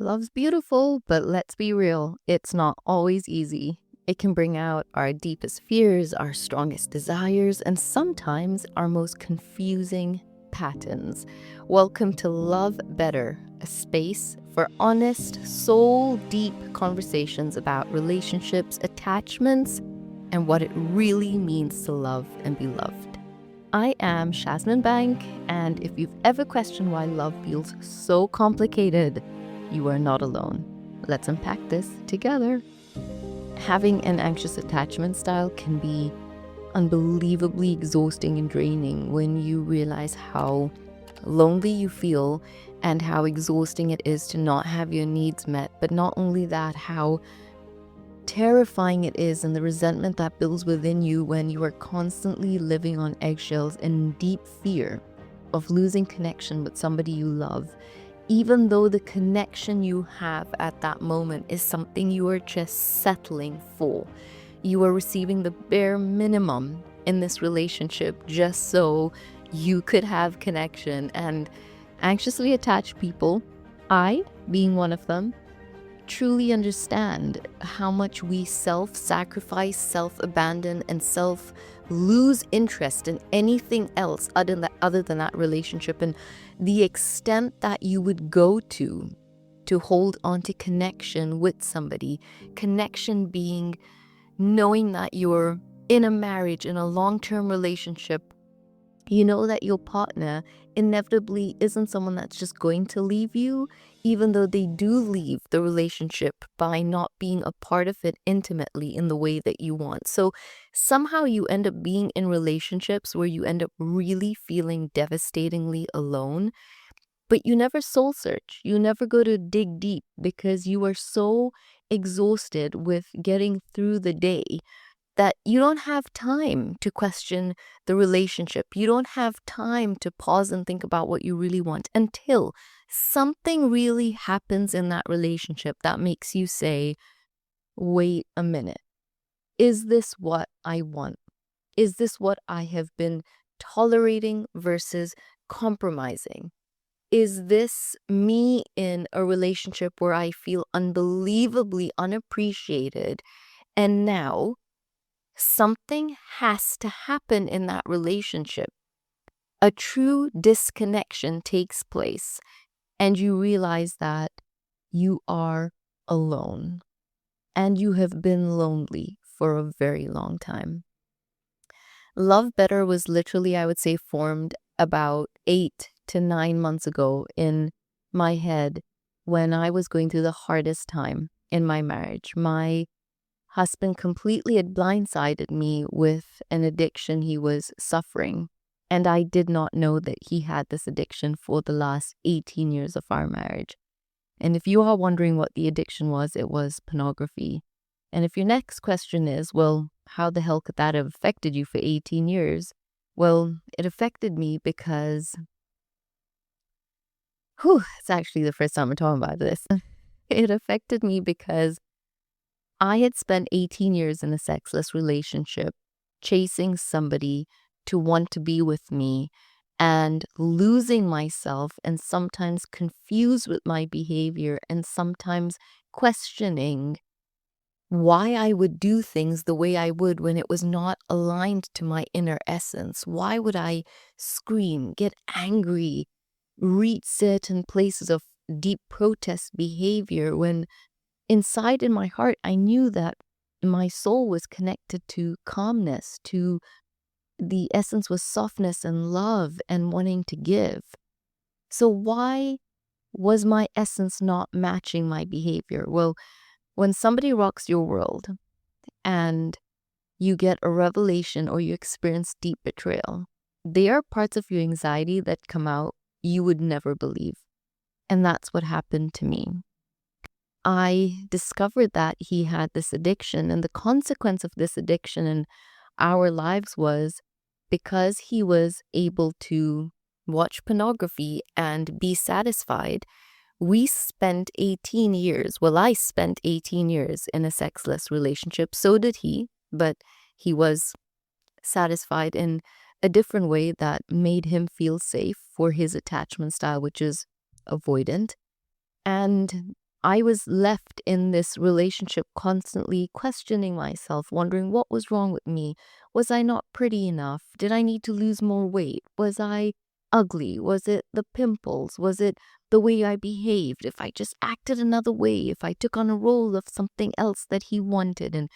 Love's beautiful, but let's be real, it's not always easy. It can bring out our deepest fears, our strongest desires, and sometimes our most confusing patterns. Welcome to Love Better, a space for honest, soul deep conversations about relationships, attachments, and what it really means to love and be loved. I am Shasmin Bank, and if you've ever questioned why love feels so complicated, you are not alone. Let's unpack this together. Having an anxious attachment style can be unbelievably exhausting and draining when you realize how lonely you feel and how exhausting it is to not have your needs met. But not only that, how terrifying it is and the resentment that builds within you when you are constantly living on eggshells in deep fear of losing connection with somebody you love, even though the connection you have at that moment is something you are just settling for. You are receiving the bare minimum in this relationship just so you could have connection. And anxiously attached people, I being one of them, truly understand how much we self-sacrifice, self-abandon, and lose interest in anything else other than that relationship, and the extent that you would go to hold on to connection with somebody. Connection being knowing that you're in a marriage, in a long-term relationship. You know that your partner inevitably isn't someone that's just going to leave you, even though they do leave the relationship by not being a part of it intimately in the way that you want. So somehow you end up being in relationships where you end up really feeling devastatingly alone, but you never soul search. You never go to dig deep because you are so exhausted with getting through the day that you don't have time to question the relationship. You don't have time to pause and think about what you really want until something really happens in that relationship that makes you say, wait a minute, is this what I want? Is this what I have been tolerating versus compromising? Is this me in a relationship where I feel unbelievably unappreciated, and now something has to happen in that relationship? A true disconnection takes place, and you realize that you are alone, and you have been lonely for a very long time. Love Better was literally, I would say, formed about 8 to 9 months ago in my head when I was going through the hardest time in my marriage. My husband completely had blindsided me with an addiction he was suffering, and I did not know that he had this addiction for the last 18 years of our marriage. And if you are wondering what the addiction was, it was pornography. And if your next question is, well, how the hell could that have affected you for 18 years? Well, it affected me because, it's actually the first time I'm talking about this. It affected me because I had spent 18 years in a sexless relationship, chasing somebody to want to be with me and losing myself, and sometimes confused with my behavior, and sometimes questioning why I would do things the way I would when it was not aligned to my inner essence. Why would I scream, get angry, reach certain places of deep protest behavior when inside in my heart, I knew that my soul was connected to calmness, to the essence was softness and love and wanting to give. So why was my essence not matching my behavior? Well, when somebody rocks your world and you get a revelation or you experience deep betrayal, there are parts of your anxiety that come out you would never believe. And that's what happened to me. I discovered that he had this addiction, and the consequence of this addiction in our lives was because he was able to watch pornography and be satisfied. We spent 18 years, well, I spent 18 years in a sexless relationship. So did he, but he was satisfied in a different way that made him feel safe for his attachment style, which is avoidant. And I was left in this relationship constantly questioning myself, wondering what was wrong with me. Was I not pretty enough? Did I need to lose more weight? Was I ugly? Was it the pimples? Was it the way I behaved? If I just acted another way, if I took on a role of something else that he wanted. And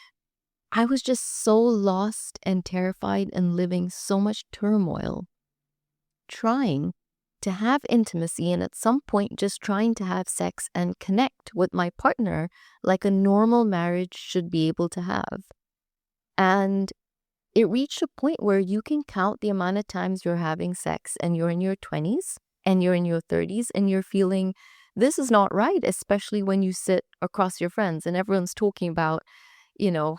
I was just so lost and terrified and living so much turmoil, trying to have intimacy and at some point just trying to have sex and connect with my partner like a normal marriage should be able to have. And it reached a point where you can count the amount of times you're having sex and you're in your 20s and you're in your 30s and you're feeling this is not right, especially when you sit across your friends and everyone's talking about,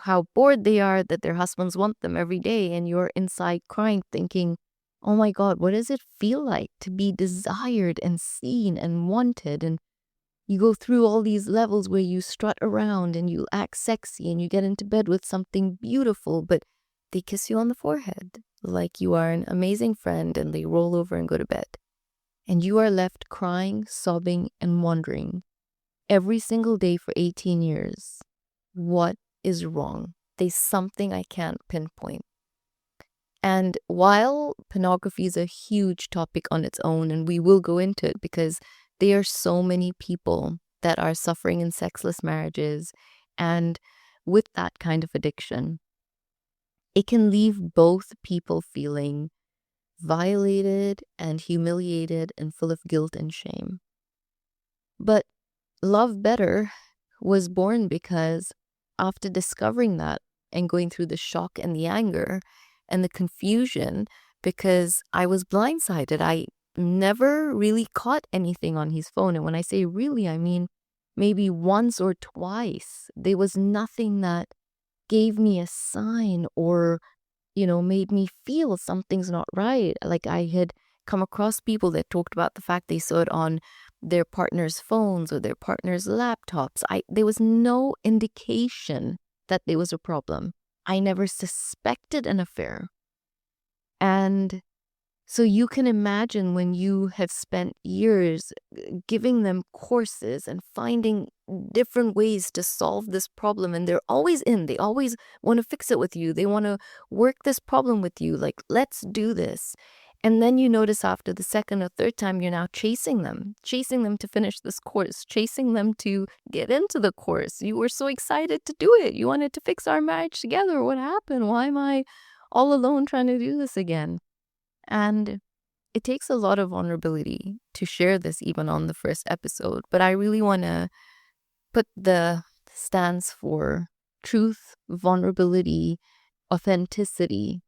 how bored they are that their husbands want them every day. And you're inside crying, thinking, oh my God, what does it feel like to be desired and seen and wanted? And you go through all these levels where you strut around and you act sexy and you get into bed with something beautiful, but they kiss you on the forehead like you are an amazing friend and they roll over and go to bed. And you are left crying, sobbing, and wondering every single day for 18 years, what is wrong? There's something I can't pinpoint. And while pornography is a huge topic on its own, and we will go into it because there are so many people that are suffering in sexless marriages and with that kind of addiction, it can leave both people feeling violated and humiliated and full of guilt and shame. But Love Better was born because after discovering that and going through the shock and the anger and the confusion, because I was blindsided. I never really caught anything on his phone. And when I say really, I mean maybe once or twice. There was nothing that gave me a sign or, made me feel something's not right. Like I had come across people that talked about the fact they saw it on their partner's phones or their partner's laptops. There was no indication that there was a problem. I never suspected an affair. And so you can imagine when you have spent years giving them courses and finding different ways to solve this problem, and they're always they always want to fix it with you. They want to work this problem with you. Like, let's do this. And then you notice after the second or third time, you're now chasing them to finish this course, chasing them to get into the course. You were so excited to do it. You wanted to fix our marriage together. What happened? Why am I all alone trying to do this again? And it takes a lot of vulnerability to share this even on the first episode. But I really want to put the stance for truth, vulnerability, authenticity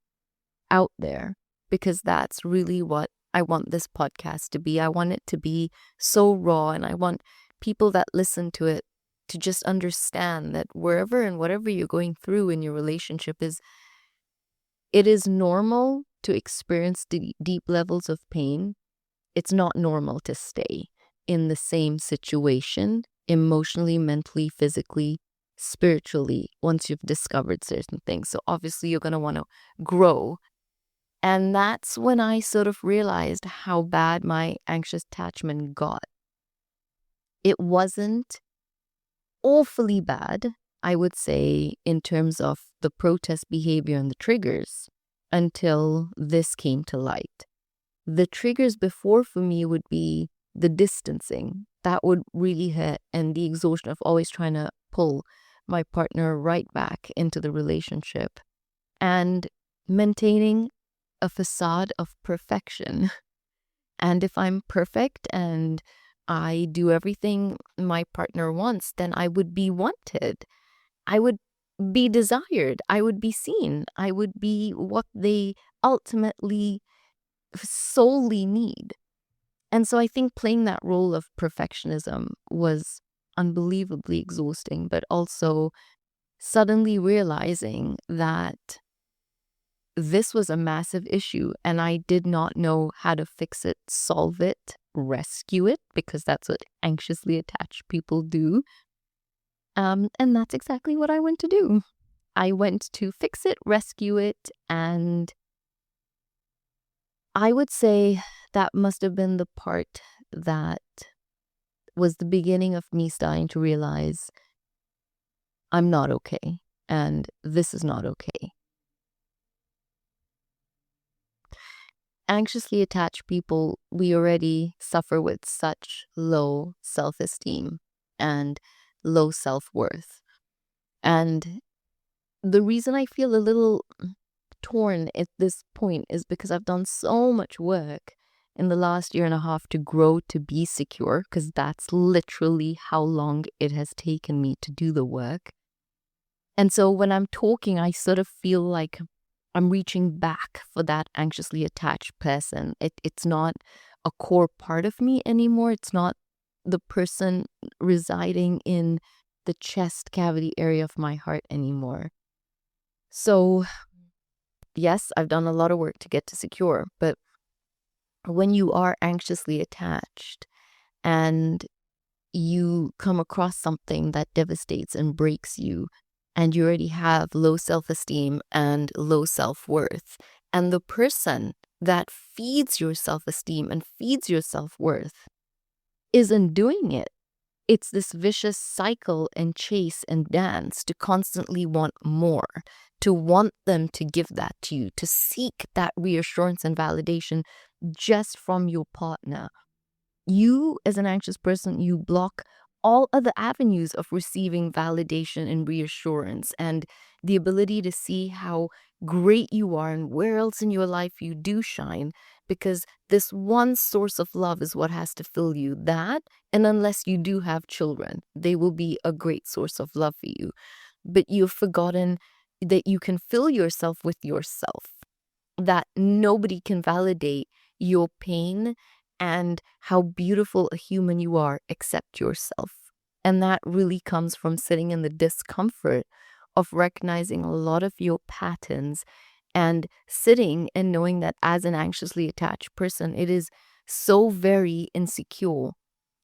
out there, because that's really what I want this podcast to be. I want it to be so raw, and I want people that listen to it to just understand that wherever and whatever you're going through in your relationship it is normal to experience deep levels of pain. It's not normal to stay in the same situation emotionally, mentally, physically, spiritually once you've discovered certain things. So obviously you're going to want to grow. And that's when I sort of realized how bad my anxious attachment got. It wasn't awfully bad, I would say, in terms of the protest behavior and the triggers until this came to light. The triggers before for me would be the distancing. That would really hit, and the exhaustion of always trying to pull my partner right back into the relationship and maintaining a facade of perfection. And if I'm perfect and I do everything my partner wants, then I would be wanted. I would be desired. I would be seen. I would be what they ultimately solely need. And so I think playing that role of perfectionism was unbelievably exhausting, but also suddenly realizing that this was a massive issue and I did not know how to fix it, solve it, rescue it, because that's what anxiously attached people do. And that's exactly what I went to do. I went to fix it, rescue it, and I would say that must have been the part that was the beginning of me starting to realize I'm not okay, and this is not okay. Anxiously attached people, we already suffer with such low self-esteem and low self-worth. And the reason I feel a little torn at this point is because I've done so much work in the last year and a half to grow to be secure, because that's literally how long it has taken me to do the work. And so when I'm talking, I sort of feel like I'm reaching back for that anxiously attached person. It's not a core part of me anymore. It's not the person residing in the chest cavity area of my heart anymore. So yes, I've done a lot of work to get to secure, but when you are anxiously attached and you come across something that devastates and breaks you, and you already have low self-esteem and low self-worth, and the person that feeds your self-esteem and feeds your self-worth isn't doing it, it's this vicious cycle and chase and dance to constantly want more, to want them to give that to you, to seek that reassurance and validation just from your partner. You, as an anxious person, you block all other avenues of receiving validation and reassurance, and the ability to see how great you are and where else in your life you do shine, because this one source of love is what has to fill you. That, and unless you do have children, they will be a great source of love for you. But you've forgotten that you can fill yourself with yourself, that nobody can validate your pain and how beautiful a human you are except yourself. And that really comes from sitting in the discomfort of recognizing a lot of your patterns and sitting and knowing that as an anxiously attached person, it is so very insecure.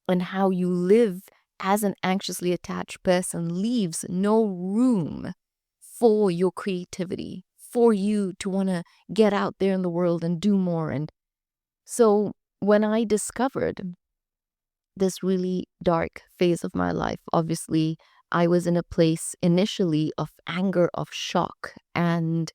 And how you live as an anxiously attached person leaves no room for your creativity, for you to want to get out there in the world and do more. And so when I discovered this really dark phase of my life, obviously I was in a place initially of anger, of shock, and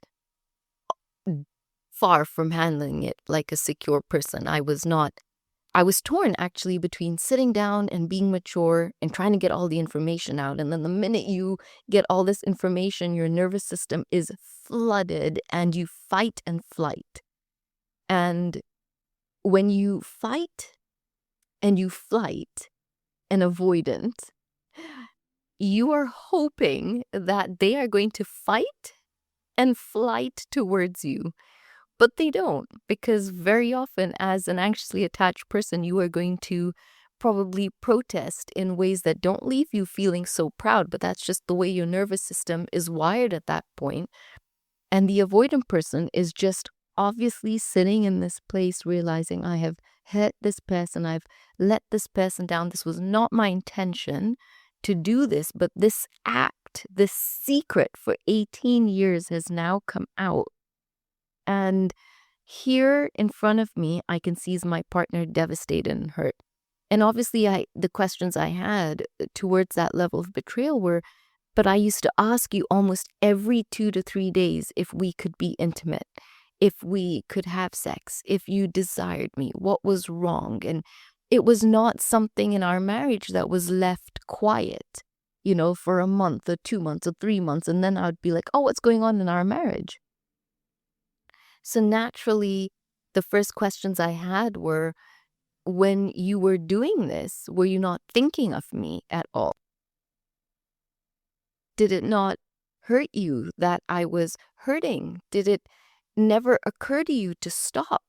far from handling it like a secure person. I was torn actually between sitting down and being mature and trying to get all the information out. And then the minute you get all this information, your nervous system is flooded and you fight and flight. And when you fight and you flight and avoidant, you are hoping that they are going to fight and flight towards you. But they don't, because very often as an anxiously attached person, you are going to probably protest in ways that don't leave you feeling so proud, but that's just the way your nervous system is wired at that point. And the avoidant person is just obviously sitting in this place realizing, I have hurt this person, I've let this person down, this was not my intention to do this, but this act, this secret for 18 years has now come out. And here in front of me, I can see my partner devastated and hurt. And obviously, the questions I had towards that level of betrayal were, but I used to ask you almost every 2 to 3 days if we could be intimate, if we could have sex, if you desired me, what was wrong. And it was not something in our marriage that was left quiet, for a month or 2 months or 3 months. And then I'd be like, oh, what's going on in our marriage? So naturally, the first questions I had were, when you were doing this, were you not thinking of me at all? Did it not hurt you that I was hurting? Did it never occur to you to stop?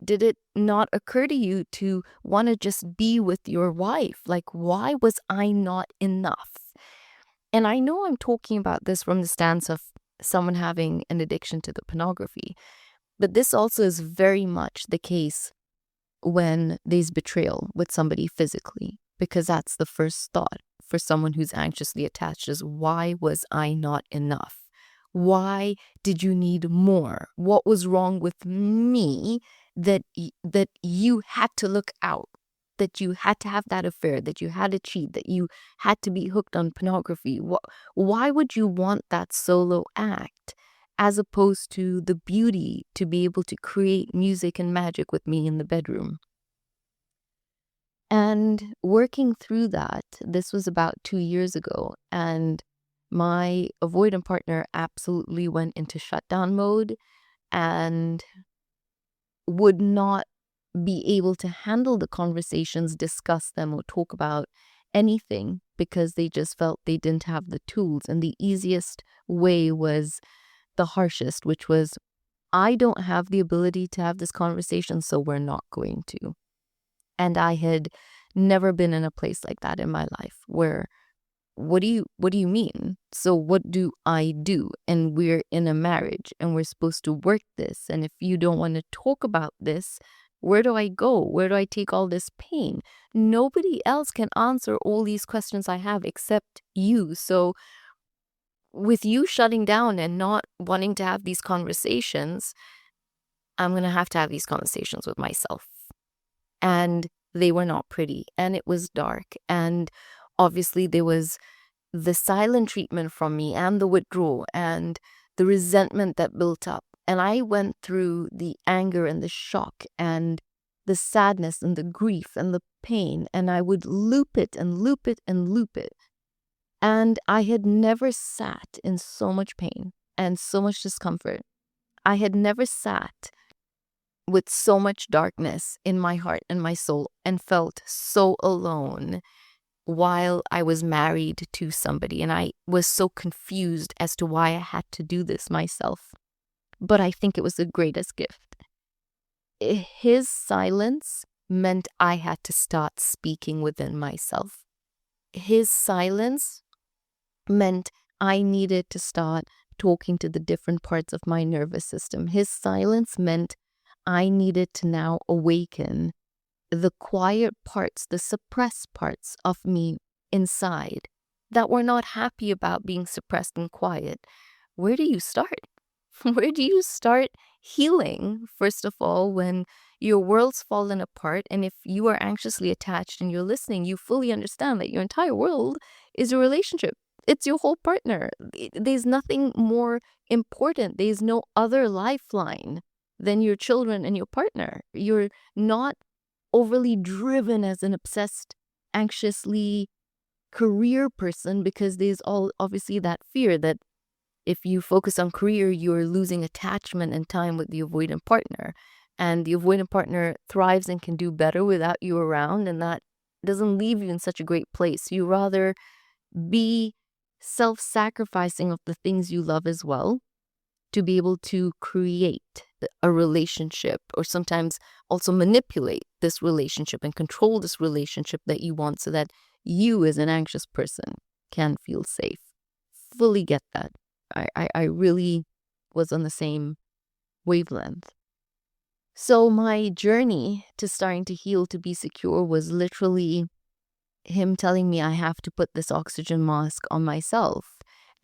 Did it not occur to you to want to just be with your wife? Like, why was I not enough? And I know I'm talking about this from the stance of someone having an addiction to the pornography, but this also is very much the case when there's betrayal with somebody physically, because that's the first thought for someone who's anxiously attached is, why was I not enough? Why did you need more? What was wrong with me that you had to look out? that you had to have that affair, that you had to cheat, that you had to be hooked on pornography? Why would you want that solo act as opposed to the beauty to be able to create music and magic with me in the bedroom? And working through that, this was about 2 years ago, and my avoidant partner absolutely went into shutdown mode and would not be able to handle the conversations, discuss them, or talk about anything because they just felt they didn't have the tools. And the easiest way was the harshest, which was, I don't have the ability to have this conversation, so we're not going to. And I had never been in a place like that in my life where, what do you mean? So what do I do? And we're in a marriage and we're supposed to work this. And if you don't want to talk about this, where do I go? Where do I take all this pain? Nobody else can answer all these questions I have except you. So with you shutting down and not wanting to have these conversations, I'm going to have these conversations with myself. And they were not pretty, and it was dark, and obviously there was the silent treatment from me and the withdrawal and the resentment that built up. And I went through the anger and the shock and the sadness and the grief and the pain, and I would loop it and loop it and loop it. And I had never sat in so much pain and so much discomfort. I had never sat with so much darkness in my heart and my soul and felt so alone while I was married to somebody. And I was so confused as to why I had to do this myself. But I think it was the greatest gift. His silence meant I had to start speaking within myself. His silence meant I needed to start talking to the different parts of my nervous system. His silence meant I needed to now awaken the quiet parts, the suppressed parts of me inside that were not happy about being suppressed and quiet. Where do you start? Where do you start healing, first of all, when your world's fallen apart? And if you are anxiously attached and you're listening, you fully understand that your entire world is a relationship. It's your whole partner. There's nothing more important. There's no other lifeline than your children and your partner. You're not overly driven as an obsessed, anxiously career person because there's all obviously that fear that if you focus on career, you're losing attachment and time with the avoidant partner. And the avoidant partner thrives and can do better without you around, and that doesn't leave you in such a great place. You rather be self-sacrificing of the things you love as well to be able to create a relationship, or sometimes also manipulate this relationship and control this relationship that you want so that you as an anxious person can feel safe. Fully get that. I really was on the same wavelength. So my journey to starting to heal, to be secure, was literally him telling me I have to put this oxygen mask on myself.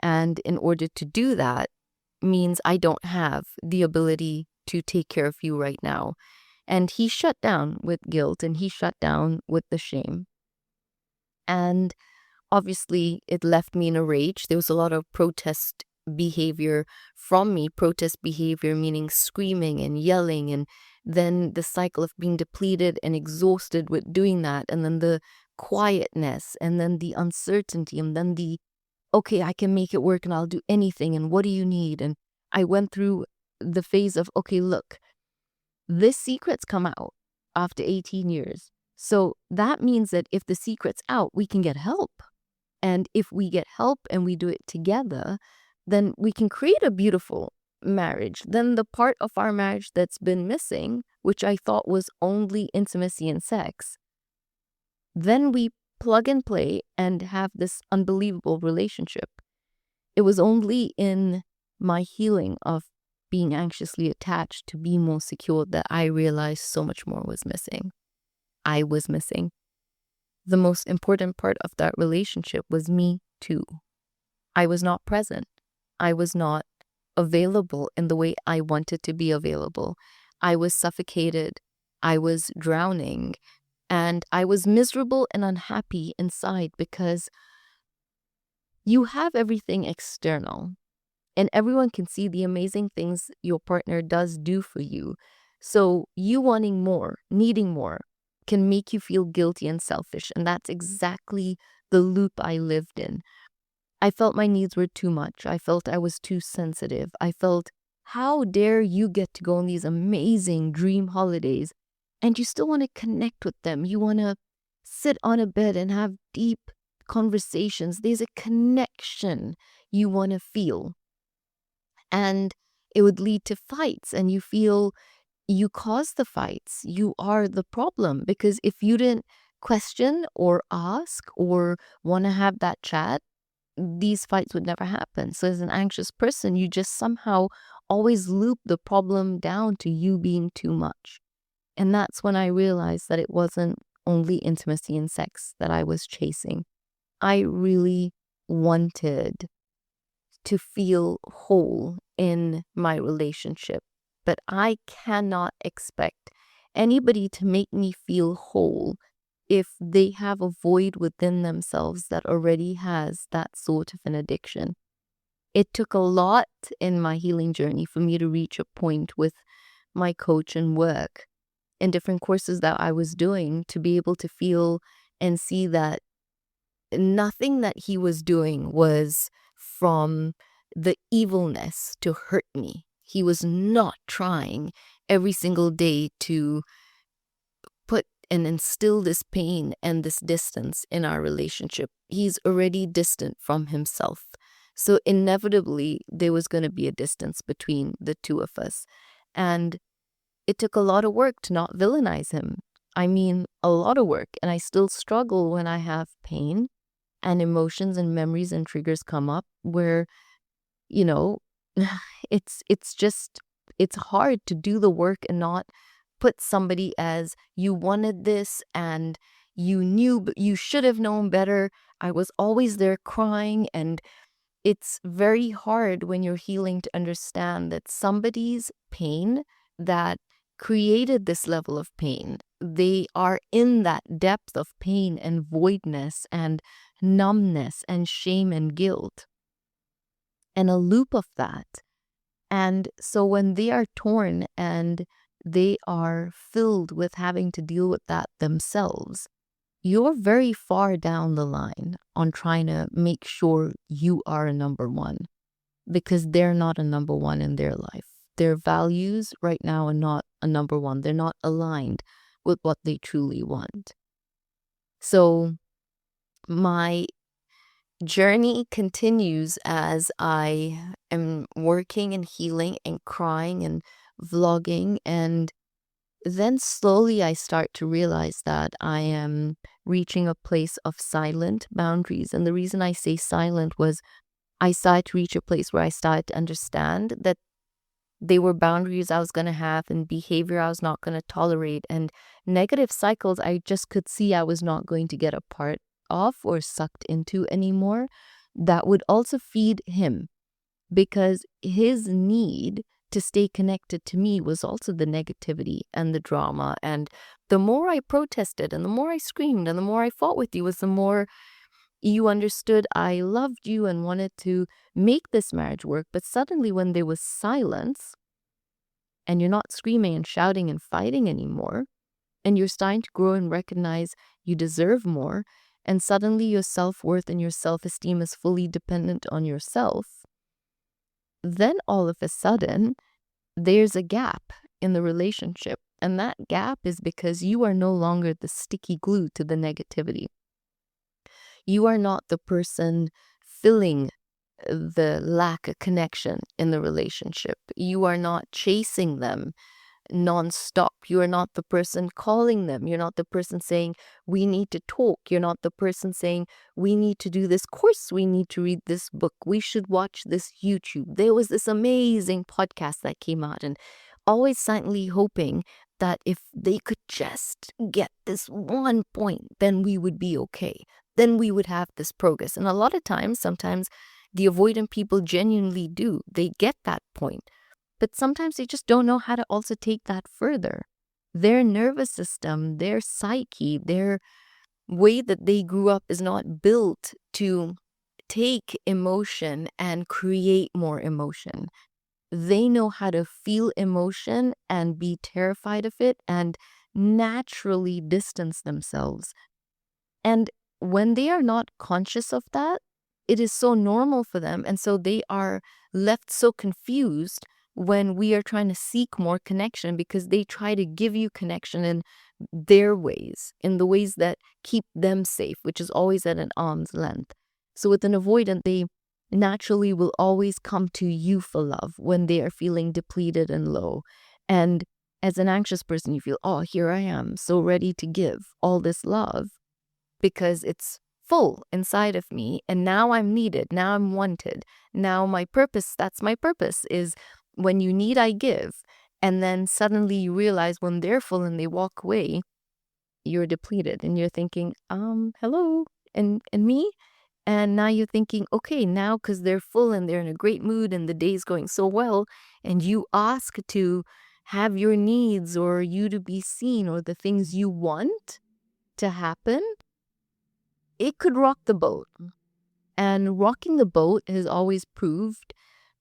And in order to do that means I don't have the ability to take care of you right now. And he shut down with guilt, and he shut down with the shame. And obviously it left me in a rage. There was a lot of protest behavior from me. Protest behavior meaning screaming and yelling, and then the cycle of being depleted and exhausted with doing that, and then the quietness, and then the uncertainty, and then the, okay, I can make it work and I'll do anything, and what do you need? And I went through the phase of, okay, look, this secret's come out after 18 years. So that means that if the secret's out, we can get help. And if we get help and we do it together, then we can create a beautiful marriage. Then the part of our marriage that's been missing, which I thought was only intimacy and sex, then we plug and play and have this unbelievable relationship. It was only in my healing of being anxiously attached to be more secure that I realized so much more was missing. I was missing. The most important part of that relationship was me too. I was not present. I was not available in the way I wanted to be available. I was suffocated. I was drowning. And I was miserable and unhappy inside because you have everything external and everyone can see the amazing things your partner does do for you. So you wanting more, needing more, can make you feel guilty and selfish. And that's exactly the loop I lived in. I felt my needs were too much. I felt I was too sensitive. I felt, how dare you get to go on these amazing dream holidays and you still want to connect with them? You want to sit on a bed and have deep conversations. There's a connection you want to feel. And it would lead to fights, and you feel you cause the fights. You are the problem because if you didn't question or ask or want to have that chat, these fights would never happen. So as an anxious person, you just somehow always loop the problem down to you being too much. And that's when I realized that it wasn't only intimacy and sex that I was chasing. I really wanted to feel whole in my relationship, but I cannot expect anybody to make me feel whole if they have a void within themselves that already has that sort of an addiction. It took a lot in my healing journey for me to reach a point with my coach and work and different courses that I was doing to be able to feel and see that nothing that he was doing was from the evilness to hurt me. He was not trying every single day to put and instill this pain and this distance in our relationship. He's already distant from himself. So inevitably, there was going to be a distance between the two of us. And it took a lot of work to not villainize him. I mean, a lot of work. And I still struggle when I have pain and emotions and memories and triggers come up where, you know, it's hard to do the work and not put somebody as you wanted this and you knew, but you should have known better. I was always there crying. And it's very hard when you're healing to understand that somebody's pain that created this level of pain, they are in that depth of pain and voidness and numbness and shame and guilt and a loop of that. And so when they are torn and they are filled with having to deal with that themselves, you're very far down the line on trying to make sure you are a number one because they're not a number one in their life. Their values right now are not a number one. They're not aligned with what they truly want. So my journey continues as I am working and healing and crying and vlogging. And then slowly I start to realize that I am reaching a place of silent boundaries. And the reason I say silent was I started to reach a place where I started to understand that they were boundaries I was going to have and behavior I was not going to tolerate and negative cycles I just could see I was not going to get a part of or sucked into anymore that would also feed him because his need to stay connected to me was also the negativity and the drama. And the more I protested and the more I screamed and the more I fought with you was the more you understood I loved you and wanted to make this marriage work. But suddenly when there was silence and you're not screaming and shouting and fighting anymore, and you're starting to grow and recognize you deserve more, and suddenly your self-worth and your self-esteem is fully dependent on yourself, then all of a sudden there's a gap in the relationship. And that gap is because you are no longer the sticky glue to the negativity. You are not the person filling the lack of connection in the relationship. You are not chasing them nonstop. You are not the person calling them. You're not the person saying, we need to talk. You're not the person saying, we need to do this course. We need to read this book. We should watch this YouTube. There was this amazing podcast that came out, and always silently hoping that if they could just get this one point, then we would be okay. Then we would have this progress. And a lot of times, sometimes the avoidant people genuinely do. They get that point. But sometimes they just don't know how to also take that further. Their nervous system, their psyche, their way that they grew up is not built to take emotion and create more emotion. They know how to feel emotion and be terrified of it and naturally distance themselves. And when they are not conscious of that, it is so normal for them. And so they are left so confused when we are trying to seek more connection, because they try to give you connection in their ways, in the ways that keep them safe, which is always at an arm's length. So with an avoidant, they naturally will always come to you for love when they are feeling depleted and low. And as an anxious person, you feel, oh, here I am, so ready to give all this love because it's full inside of me, and now I'm needed, now I'm wanted, now my purpose, that's my purpose, is when you need, I give. And then suddenly you realize when they're full and they walk away, you're depleted and you're thinking, hello, and me. And now you're thinking, okay, now because they're full and they're in a great mood and the day's going so well, and you ask to have your needs or you to be seen or the things you want to happen, it could rock the boat. And rocking the boat has always proved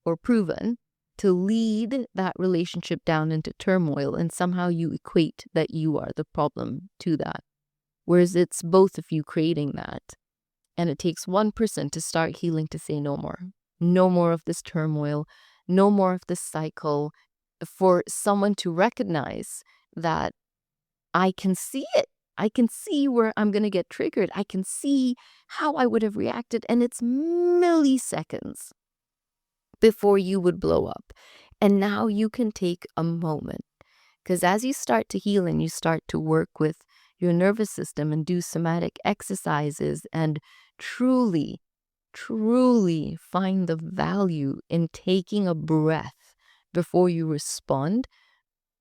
or proven to lead that relationship down into turmoil. And somehow you equate that you are the problem to that. Whereas it's both of you creating that. And it takes one person to start healing to say no more. No more of this turmoil. No more of this cycle. For someone to recognize that I can see it. I can see where I'm going to get triggered. I can see how I would have reacted. And it's milliseconds before you would blow up. And now you can take a moment. Because as you start to heal and you start to work with your nervous system and do somatic exercises and truly, truly find the value in taking a breath before you respond,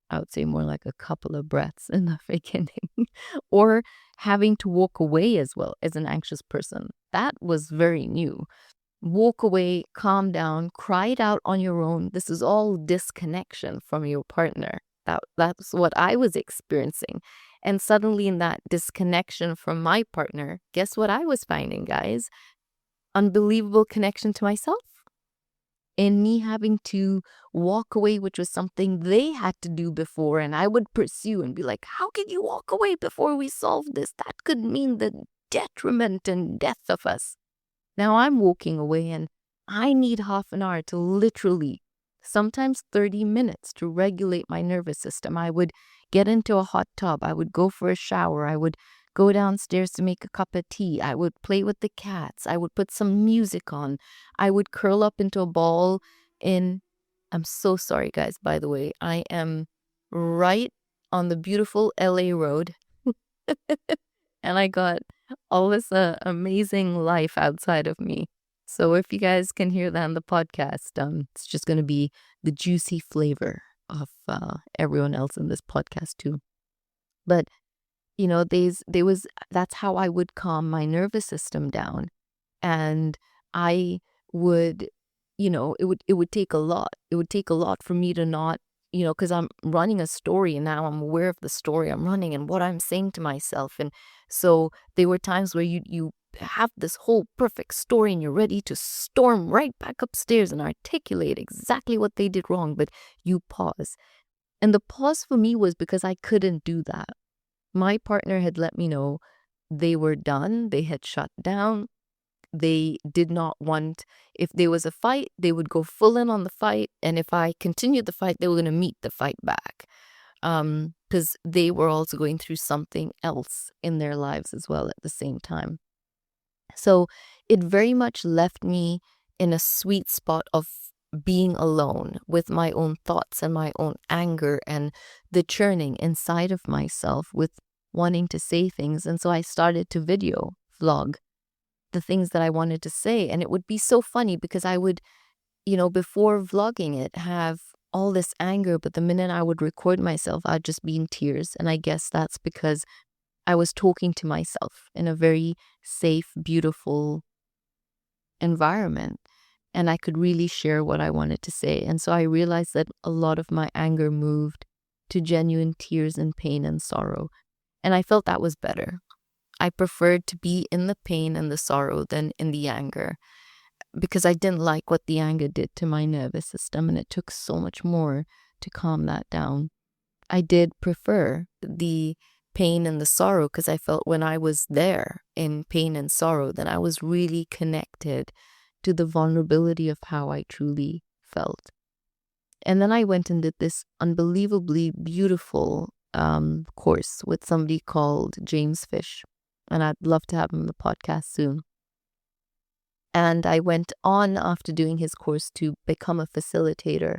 I would say more like a couple of breaths in the beginning, or having to walk away as well as an anxious person. That was very new. Walk away, calm down, cry it out on your own. This is all disconnection from your partner. That's what I was experiencing. And suddenly in that disconnection from my partner, guess what I was finding, guys? Unbelievable connection to myself. And me having to walk away, which was something they had to do before, and I would pursue and be like, how can you walk away before we solve this? That could mean the detriment and death of us. Now I'm walking away and I need half an hour to literally, sometimes 30 minutes to regulate my nervous system. I would get into a hot tub. I would go for a shower. I would go downstairs to make a cup of tea. I would play with the cats. I would put some music on. I would curl up into a ball in, I'm so sorry, guys, by the way. I am right on the beautiful LA road. And I got all this amazing life outside of me. So if you guys can hear that on the podcast, it's just going to be the juicy flavor of everyone else in this podcast too. But that's how I would calm my nervous system down. And I would, it would take a lot. It would take a lot for me to not, because I'm running a story and now I'm aware of the story I'm running and what I'm saying to myself. And so there were times where you have this whole perfect story and you're ready to storm right back upstairs and articulate exactly what they did wrong, but you pause. And the pause for me was because I couldn't do that. My partner had let me know they were done. They had shut down. They did not want, if there was a fight, they would go full in on the fight. And if I continued the fight, they were going to meet the fight back. Because they were also going through something else in their lives as well at the same time. So it very much left me in a sweet spot of being alone with my own thoughts and my own anger and the churning inside of myself with wanting to say things. And so I started to video vlog the things that I wanted to say. And it would be so funny because I would, before vlogging it, have all this anger. But the minute I would record myself, I'd just be in tears. And I guess that's because I was talking to myself in a very safe, beautiful environment. And I could really share what I wanted to say. And so I realized that a lot of my anger moved to genuine tears and pain and sorrow. And I felt that was better. I preferred to be in the pain and the sorrow than in the anger, because I didn't like what the anger did to my nervous system, and it took so much more to calm that down. I did prefer the pain and the sorrow because I felt when I was there in pain and sorrow, then I was really connected to the vulnerability of how I truly felt. And then I went and did this unbelievably beautiful course with somebody called James Fish. And I'd love to have him on the podcast soon. And I went on after doing his course to become a facilitator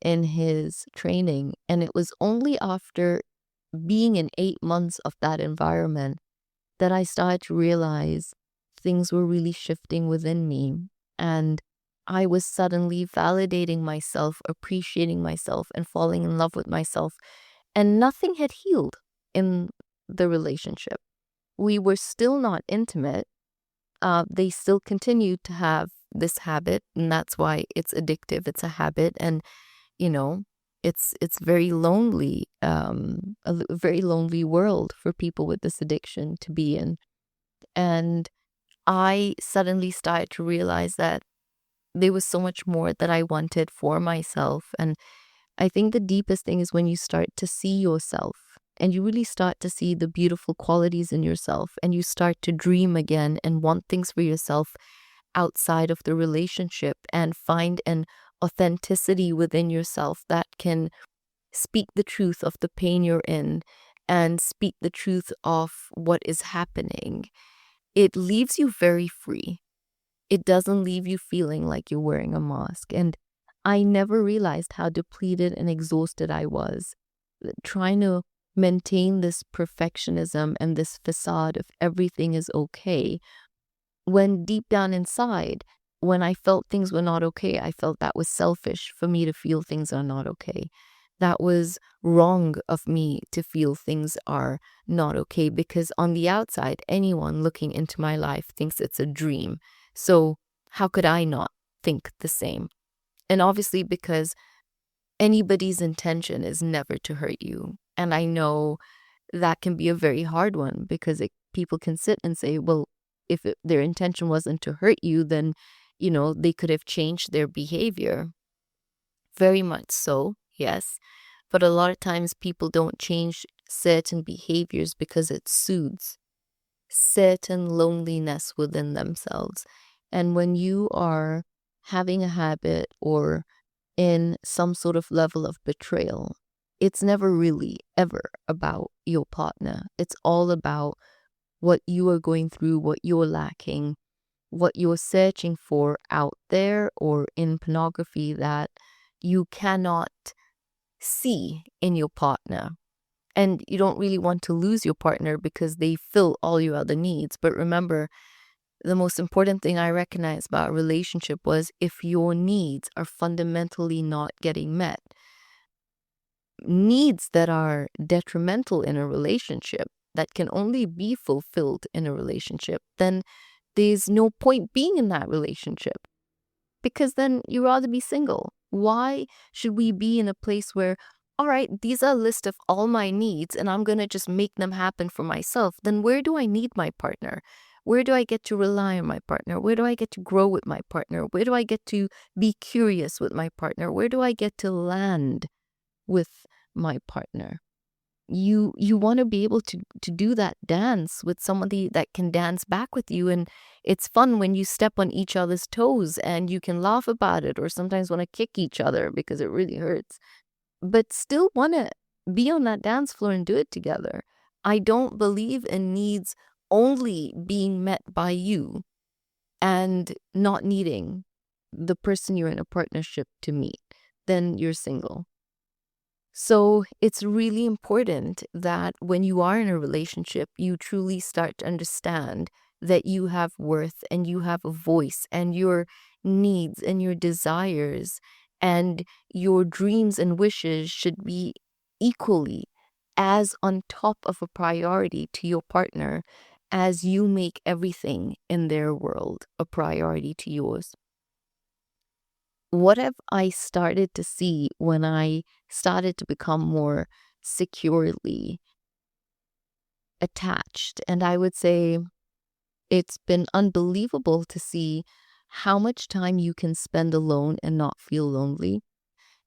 in his training. And it was only after being in 8 months of that environment that I started to realize things were really shifting within me. And I was suddenly validating myself, appreciating myself, and falling in love with myself. And nothing had healed in the relationship. We were still not intimate. They still continued to have this habit, and that's why it's addictive. It's a habit, and you know, it's very lonely, very lonely world for people with this addiction to be in. And I suddenly started to realize that there was so much more that I wanted for myself. And I think the deepest thing is when you start to see yourself and you really start to see the beautiful qualities in yourself, and you start to dream again and want things for yourself outside of the relationship, and find an authenticity within yourself that can speak the truth of the pain you're in and speak the truth of what is happening. It leaves you very free. It doesn't leave you feeling like you're wearing a mask. And I never realized how depleted and exhausted I was trying to maintain this perfectionism and this facade of everything is okay, when deep down inside, when I felt things were not okay, I felt that was selfish for me to feel things are not okay. That was wrong of me to feel things are not okay, because on the outside, anyone looking into my life thinks it's a dream. So how could I not think the same? And obviously, because anybody's intention is never to hurt you. And I know that can be a very hard one, because people can sit and say, well, if their intention wasn't to hurt you, then, they could have changed their behavior. Very much so, yes. But a lot of times people don't change certain behaviors because it soothes certain loneliness within themselves. And when you are having a habit or in some sort of level of betrayal, it's never really ever about your partner. It's all about what you are going through, what you're lacking, what you're searching for out there or in pornography that you cannot see in your partner. And you don't really want to lose your partner because they fill all your other needs. But remember, the most important thing I recognized about a relationship was if your needs are fundamentally not getting met, needs that are detrimental in a relationship, that can only be fulfilled in a relationship, then there's no point being in that relationship, because then you'd rather be single. Why should we be in a place where, all right, these are a list of all my needs and I'm going to just make them happen for myself? Then where do I need my partner? Where do I get to rely on my partner? Where do I get to grow with my partner? Where do I get to be curious with my partner? Where do I get to land with my partner? You want to be able to do that dance with somebody that can dance back with you. And it's fun when you step on each other's toes and you can laugh about it, or sometimes want to kick each other because it really hurts, but still want to be on that dance floor and do it together. I don't believe in needs only being met by you and not needing the person you're in a partnership to meet. Then you're single. So it's really important that when you are in a relationship, you truly start to understand that you have worth and you have a voice, and your needs and your desires and your dreams and wishes should be equally as on top of a priority to your partner as you make everything in their world a priority to yours. What have I started to see when I started to become more securely attached. And I would say it's been unbelievable to see how much time you can spend alone and not feel lonely.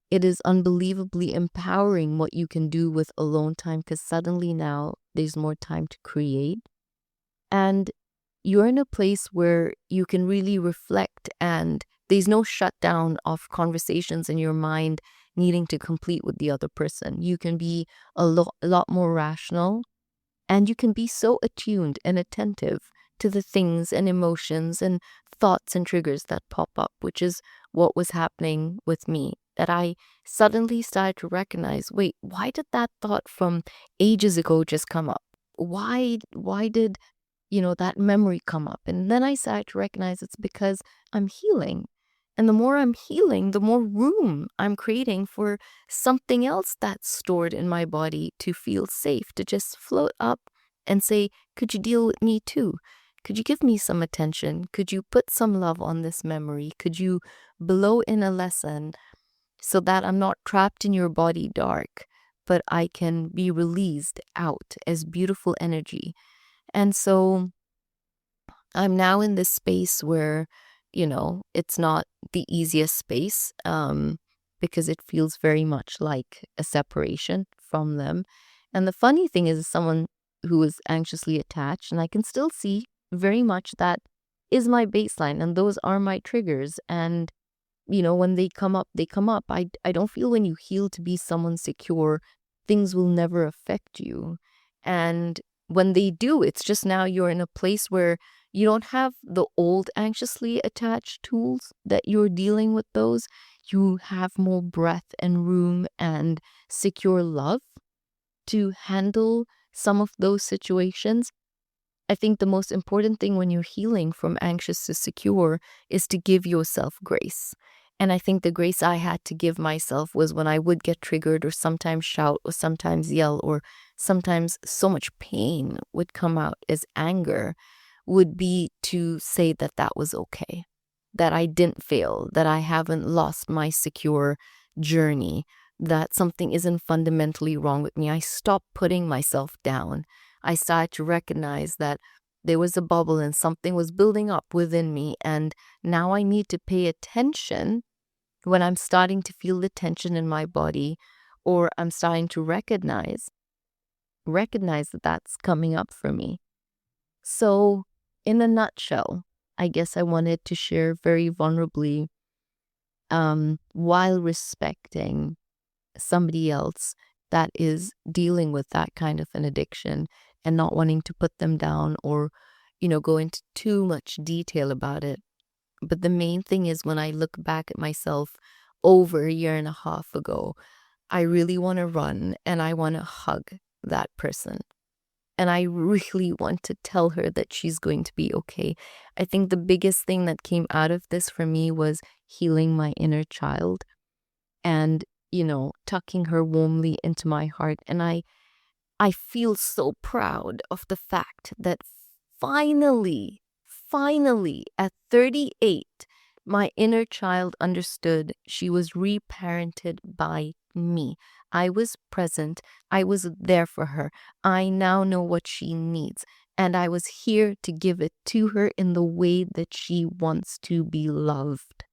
It is unbelievably empowering what you can do with alone time because suddenly now there's more time to create. And you're in a place where you can really reflect, and there's no shutdown of conversations in your mind needing to complete with the other person. You can be a lot more rational, and you can be so attuned and attentive to the things and emotions and thoughts and triggers that pop up, which is what was happening with me. That I suddenly started to recognize, wait, why did that thought from ages ago just come up? Why did that memory come up? And then I started to recognize it's because I'm healing. And the more I'm healing, the more room I'm creating for something else that's stored in my body to feel safe, to just float up and say, could you deal with me too? Could you give me some attention? Could you put some love on this memory? Could you blow in a lesson so that I'm not trapped in your body dark, but I can be released out as beautiful energy? And so I'm now in this space where, it's not the easiest space, because it feels very much like a separation from them. And the funny thing is, someone who is anxiously attached, and I can still see very much that is my baseline, and those are my triggers. And when they come up, they come up. I don't feel when you heal to be someone secure, things will never affect you. And when they do, it's just now you're in a place where you don't have the old anxiously attached tools that you're dealing with those. You have more breath and room and secure love to handle some of those situations. I think the most important thing when you're healing from anxious to secure is to give yourself grace. And I think the grace I had to give myself was when I would get triggered or sometimes shout or sometimes yell or sometimes so much pain would come out as anger, would be to say that that was okay, that I didn't fail, that I haven't lost my secure journey, that something isn't fundamentally wrong with me. I stopped putting myself down. I started to recognize that there was a bubble and something was building up within me. And now I need to pay attention when I'm starting to feel the tension in my body, or I'm starting to recognize that that's coming up for me. So in a nutshell, I guess I wanted to share very vulnerably, while respecting somebody else that is dealing with that kind of an addiction and not wanting to put them down or, go into too much detail about it. But the main thing is when I look back at myself over a year and a half ago, I really want to run and I want to hug that person. And I really want to tell her that she's going to be okay. I think the biggest thing that came out of this for me was healing my inner child and, tucking her warmly into my heart. And I feel so proud of the fact that finally, at 38, my inner child understood she was reparented by me. I was present. I was there for her. I now know what she needs. And I was here to give it to her in the way that she wants to be loved.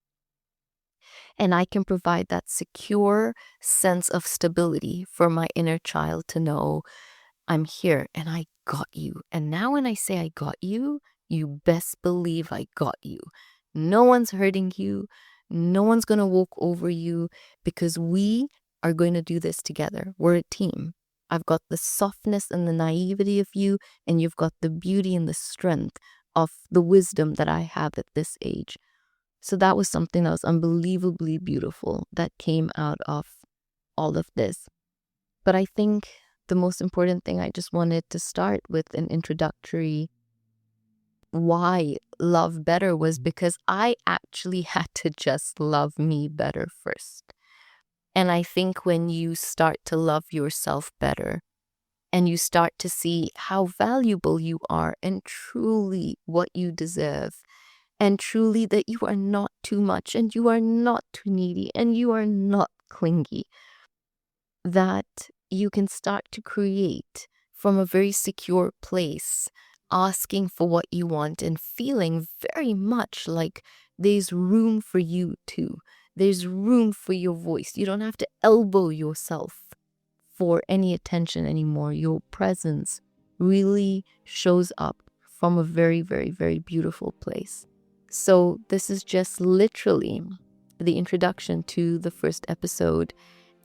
And I can provide that secure sense of stability for my inner child to know I'm here and I got you. And now when I say I got you, you best believe I got you. No one's hurting you. No one's going to walk over you because we are going to do this together. We're a team. I've got the softness and the naivety of you, and you've got the beauty and the strength of the wisdom that I have at this age. So that was something that was unbelievably beautiful that came out of all of this. But I think the most important thing, I just wanted to start with an introductory why love better was because I actually had to just love me better first. And I think when you start to love yourself better and you start to see how valuable you are and truly what you deserve, and truly that you are not too much and you are not too needy and you are not clingy, that you can start to create from a very secure place, asking for what you want and feeling very much like there's room for you too. There's room for your voice. You don't have to elbow yourself for any attention anymore. Your presence really shows up from a very, very, very beautiful place. So this is just literally the introduction to the first episode.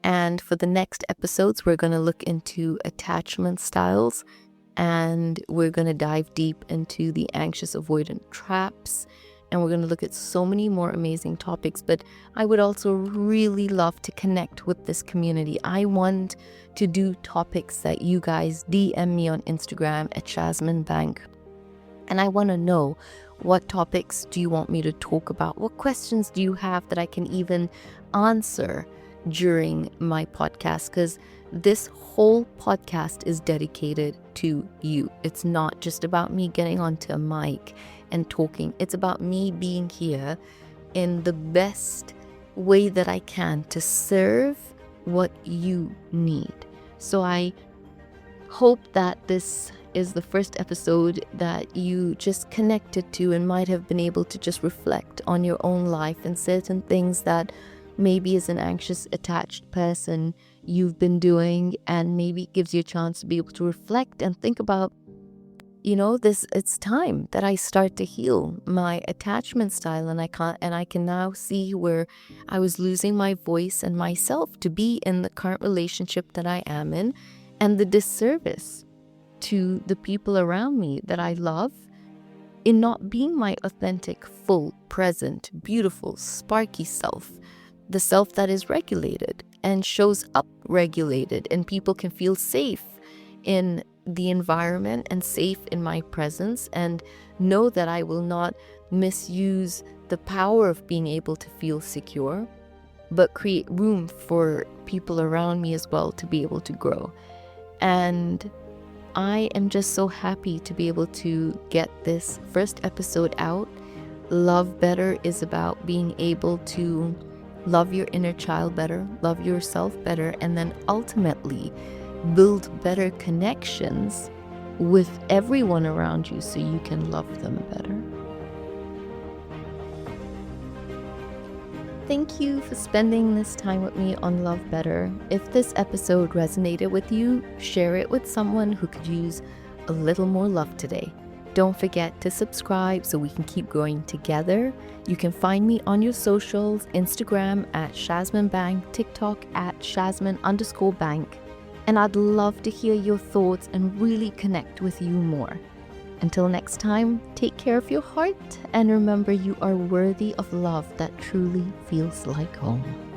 And for the next episodes, we're going to look into attachment styles, and we're going to dive deep into the anxious avoidant traps. And we're going to look at so many more amazing topics. But I would also really love to connect with this community. I want to do topics that you guys DM me on Instagram at Shazmin Bank. And I want to know, what topics do you want me to talk about? What questions do you have that I can even answer during my podcast? Because this whole podcast is dedicated to you. It's not just about me getting onto a mic and talking. It's about me being here in the best way that I can to serve what you need. So I hope that this is the first episode that you just connected to and might have been able to just reflect on your own life and certain things that maybe as an anxious attached person you've been doing, and maybe it gives you a chance to be able to reflect and think about, it's time that I start to heal my attachment style, and I can now see where I was losing my voice and myself to be in the current relationship that I am in, and the disservice to the people around me that I love in not being my authentic, full, present, beautiful, sparky self, the self that is regulated and shows up regulated, and people can feel safe in the environment and safe in my presence, and know that I will not misuse the power of being able to feel secure, but create room for people around me as well to be able to grow. And I am just so happy to be able to get this first episode out. Love Better is about being able to love your inner child better, love yourself better, and then ultimately build better connections with everyone around you so you can love them better. Thank you for spending this time with me on Love Better. If this episode resonated with you, share it with someone who could use a little more love today. Don't forget to subscribe so we can keep growing together. You can find me on your socials, Instagram at Shazmin Bank, TikTok at Shazmin_bank. And I'd love to hear your thoughts and really connect with you more. Until next time, take care of your heart, and remember, you are worthy of love that truly feels like home.